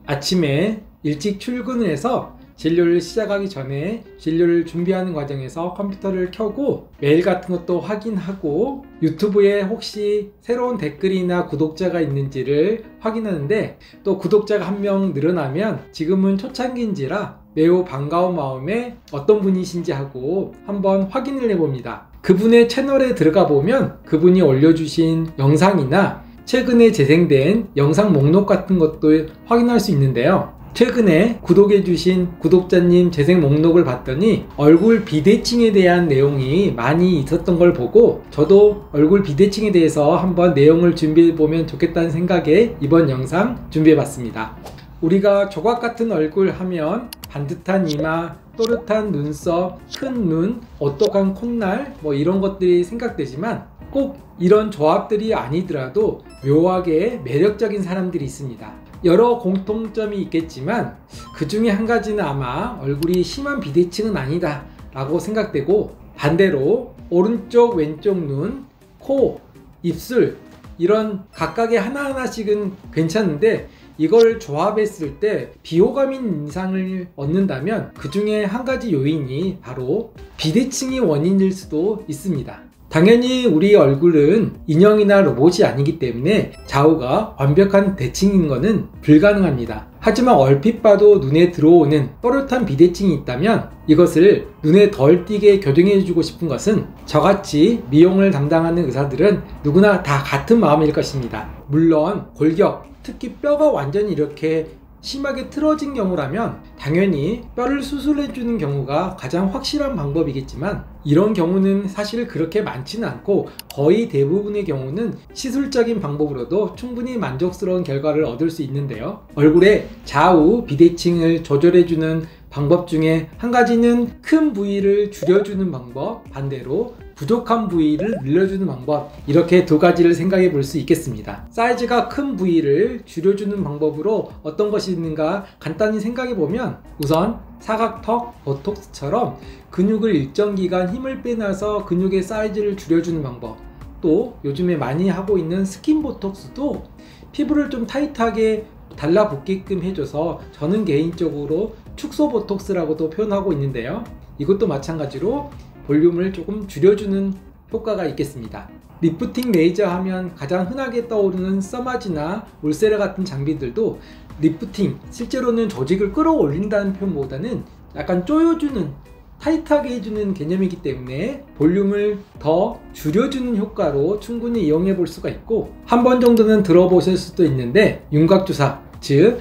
아침에 일찍 출근을 해서 진료를 시작하기 전에 진료를 준비하는 과정에서 컴퓨터를 켜고 메일 같은 것도 확인하고 유튜브에 혹시 새로운 댓글이나 구독자가 있는지를 확인하는데, 또 구독자가 한 명 늘어나면 지금은 초창기인지라 매우 반가운 마음에 어떤 분이신지 하고 한번 확인을 해봅니다. 그분의 채널에 들어가 보면 그분이 올려주신 영상이나 최근에 재생된 영상 목록 같은 것도 확인할 수 있는데요. 최근에 구독해주신 구독자님 재생 목록을 봤더니 얼굴 비대칭에 대한 내용이 많이 있었던 걸 보고 저도 얼굴 비대칭에 대해서 한번 내용을 준비해보면 좋겠다는 생각에 이번 영상 준비해봤습니다. 우리가 조각 같은 얼굴 하면 반듯한 이마, 또렷한 눈썹, 큰 눈, 오똑한 콧날 이런 것들이 생각되지만 꼭 이런 조합들이 아니더라도 묘하게 매력적인 사람들이 있습니다. 여러 공통점이 있겠지만 그 중에 한 가지는 아마 얼굴이 심한 비대칭은 아니다 라고 생각되고, 반대로 오른쪽 왼쪽 눈, 코, 입술 이런 각각의 하나하나씩은 괜찮은데 이걸 조합했을 때 비호감인 인상을 얻는다면 그 중에 한 가지 요인이 바로 비대칭이 원인일 수도 있습니다. 당연히 우리 얼굴은 인형이나 로봇이 아니기 때문에 좌우가 완벽한 대칭인 것은 불가능합니다. 하지만 얼핏 봐도 눈에 들어오는 또렷한 비대칭이 있다면 이것을 눈에 덜 띄게 교정해 주고 싶은 것은 저같이 미용을 담당하는 의사들은 누구나 다 같은 마음일 것입니다. 물론 골격, 특히 뼈가 완전히 이렇게 심하게 틀어진 경우라면 당연히 뼈를 수술해 주는 경우가 가장 확실한 방법이겠지만 이런 경우는 사실 그렇게 많지는 않고 거의 대부분의 경우는 시술적인 방법으로도 충분히 만족스러운 결과를 얻을 수 있는데요. 얼굴의 좌우 비대칭을 조절해 주는 방법 중에 한 가지는 큰 부위를 줄여주는 방법, 반대로 부족한 부위를 늘려주는 방법, 이렇게 두 가지를 생각해 볼 수 있겠습니다. 사이즈가 큰 부위를 줄여주는 방법으로 어떤 것이 있는가 간단히 생각해 보면, 우선 사각턱, 보톡스처럼 근육을 일정 기간 힘을 빼놔서 근육의 사이즈를 줄여주는 방법, 또 요즘에 많이 하고 있는 스킨 보톡스도 피부를 좀 타이트하게 달라붙게끔 해줘서 저는 개인적으로 축소 보톡스라고도 표현하고 있는데요. 이것도 마찬가지로 볼륨을 조금 줄여주는 효과가 있겠습니다. 리프팅 레이저 하면 가장 흔하게 떠오르는 써마지나 울세라 같은 장비들도 리프팅, 실제로는 조직을 끌어올린다는 표현보다는 약간 조여주는, 타이트하게 해주는 개념이기 때문에 볼륨을 더 줄여주는 효과로 충분히 이용해 볼 수가 있고, 한 번 정도는 들어보실 수도 있는데 윤곽주사, 즉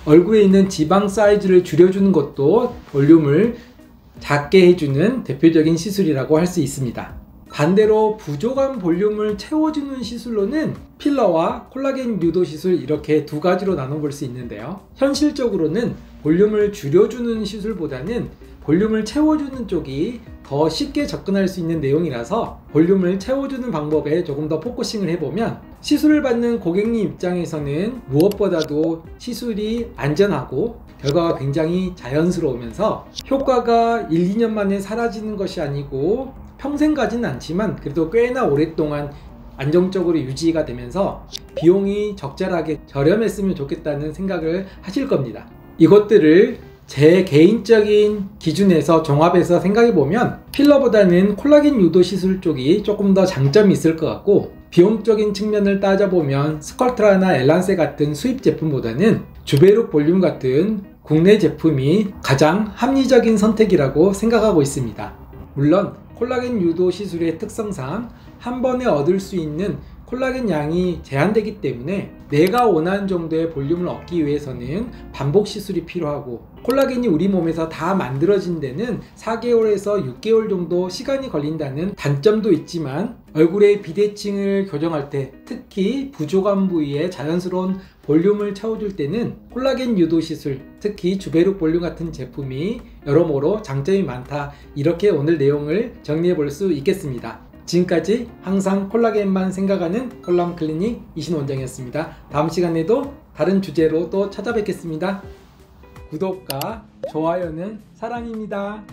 얼굴에 있는 지방 사이즈를 줄여주는 것도 볼륨을 작게 해주는 대표적인 시술이라고 할 수 있습니다. 반대로 부족한 볼륨을 채워주는 시술로는 필러와 콜라겐 유도 시술, 이렇게 두 가지로 나눠볼 수 있는데요. 현실적으로는 볼륨을 줄여주는 시술보다는 볼륨을 채워주는 쪽이 더 쉽게 접근할 수 있는 내용이라서 볼륨을 채워주는 방법에 조금 더 포커싱을 해보면 시술을 받는 고객님 입장에서는 무엇보다도 시술이 안전하고 결과가 굉장히 자연스러우면서 효과가 1, 2년 만에 사라지는 것이 아니고 평생 가지는 않지만 그래도 꽤나 오랫동안 안정적으로 유지가 되면서 비용이 적절하게 저렴했으면 좋겠다는 생각을 하실 겁니다. 이것들을 제 개인적인 기준에서 종합해서 생각해보면 필러보다는 콜라겐 유도 시술 쪽이 조금 더 장점이 있을 것 같고, 비용적인 측면을 따져보면 스컬트라나 엘란세 같은 수입 제품보다는 주베룩 볼륨 같은 국내 제품이 가장 합리적인 선택이라고 생각하고 있습니다. 물론 콜라겐 유도 시술의 특성상 한 번에 얻을 수 있는 콜라겐 양이 제한되기 때문에 내가 원하는 정도의 볼륨을 얻기 위해서는 반복 시술이 필요하고, 콜라겐이 우리 몸에서 다 만들어진 데는 4개월에서 6개월 정도 시간이 걸린다는 단점도 있지만, 얼굴의 비대칭을 교정할 때 특히 부족한 부위에 자연스러운 볼륨을 채워줄 때는 콜라겐 유도 시술, 특히 주베룩 볼륨 같은 제품이 여러모로 장점이 많다, 이렇게 오늘 내용을 정리해 볼 수 있겠습니다. 지금까지 항상 콜라겐만 생각하는 콜라암클리닉 이신원장이었습니다. 다음 시간에도 다른 주제로 또 찾아뵙겠습니다. 구독과 좋아요는 사랑입니다.